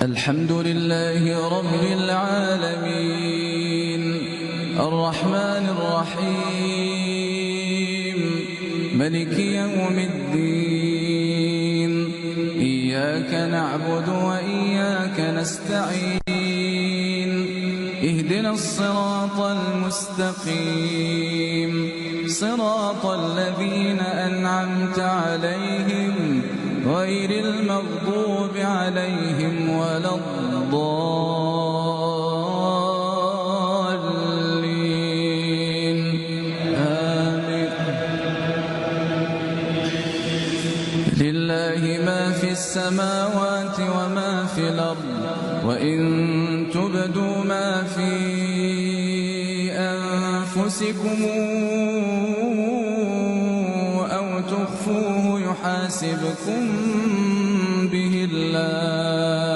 الحمد لله رب العالمين الرحمن الرحيم ملك يوم الدين إياك نعبد وإياك نستعين اهدنا الصراط المستقيم صراط الذين أنعمت عليهم غير المغضوب عليهم ولا الضالين آمين. لله ما في السماوات وما في الأرض وإن تبدوا ما في أنفسكم أو تخفوه يحاسبكم به الله